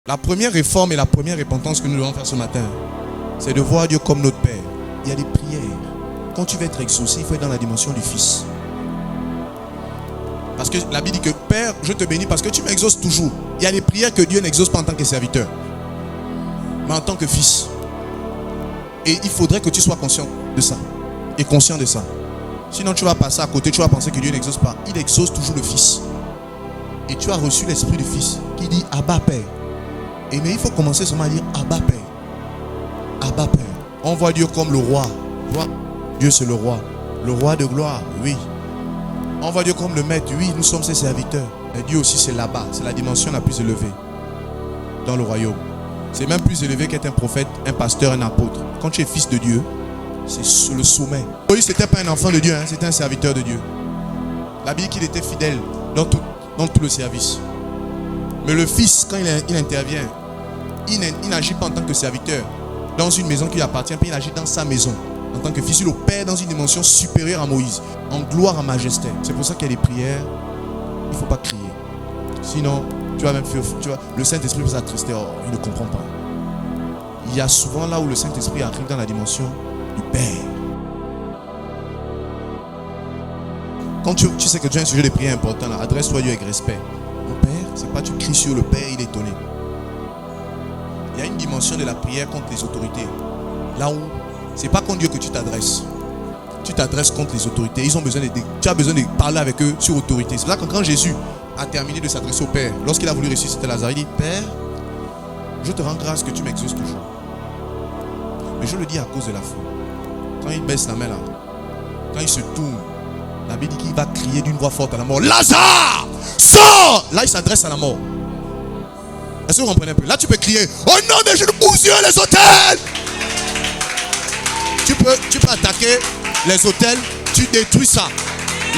La première réforme et la première repentance que nous devons faire ce matin, c'est de voir Dieu comme notre Père. Il y a des prières. Quand tu veux être exaucé, il faut être dans la dimension du Fils. Parce que la Bible dit que Père, je te bénis parce que tu m'exauces toujours. Il y a des prières que Dieu n'exauce pas en tant que serviteur, mais en tant que fils. Et il faudrait que tu sois conscient de ça. Et conscient de ça. Sinon tu vas passer à côté, tu vas penser que Dieu n'exauce pas. Il exauce toujours le Fils. Et tu as reçu l'esprit du Fils qui dit Abba Père. Et mais il faut commencer seulement à dire Abba Père. Abba Père. On voit Dieu comme le roi. Dieu c'est le roi. Le roi de gloire, oui. On voit Dieu comme le maître, oui, nous sommes ses serviteurs. Mais Dieu aussi c'est là-bas, c'est la dimension la plus élevée dans le royaume. C'est même plus élevé qu'être un prophète, un pasteur, un apôtre. Quand tu es fils de Dieu, c'est le sommet. Moïse c'était pas un enfant de Dieu, hein, c'était un serviteur de Dieu. La Bible dit qu'il était fidèle dans tout le service. Mais le fils, quand il intervient, il n'agit pas en tant que serviteur dans une maison qui lui appartient, puis il agit dans sa maison. En tant que fils, il opère dans une dimension supérieure à Moïse, en gloire, en majesté. C'est pour ça qu'il y a des prières, il ne faut pas crier. Sinon, tu vas même faire, le Saint-Esprit va s'attrister, oh, il ne comprend pas. Il y a souvent là où le Saint-Esprit arrive dans la dimension du Père. Quand tu sais que tu as un sujet de prière important, adresse-toi à Dieu avec respect. Mon Père, c'est pas tu cries sur le Père, il est étonné. Il y a une dimension de la prière contre les autorités. Là où c'est pas contre Dieu que tu t'adresses. Tu t'adresses contre les autorités. Tu as besoin de parler avec eux sur autorité. C'est là que quand Jésus a terminé de s'adresser au Père, lorsqu'il a voulu ressusciter Lazare, il dit Père, je te rends grâce que tu m'exauces toujours. Mais je le dis à cause de la foi. Quand il baisse la main là, quand il se tourne, la Bible dit qu'il va crier d'une voix forte à la mort Lazare, sors! Là il s'adresse à la mort. Est-ce que vous comprenez un peu? Là tu peux crier au nom de Jésus, bousille les autels. Tu peux attaquer les autels, tu détruis ça.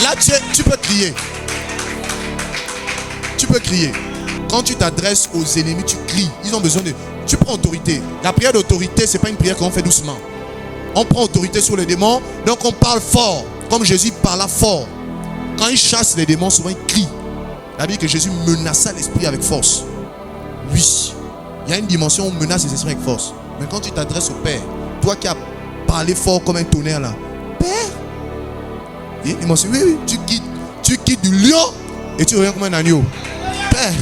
Là, tu peux crier. Tu peux crier. Quand tu t'adresses aux ennemis, tu cries. Ils ont besoin de... Tu prends autorité. La prière d'autorité, ce n'est pas une prière qu'on fait doucement. On prend autorité sur les démons, donc on parle fort. Comme Jésus parla fort. Quand il chasse les démons, souvent il crie. La Bible dit que Jésus menaça l'esprit avec force. Oui. Il y a une dimension où on menace les esprits avec force. Mais quand tu t'adresses au Père, toi qui as parler fort comme un tonnerre là. Père. Et il m'a dit, oui, tu quittes du lion et tu reviens comme un agneau. Père.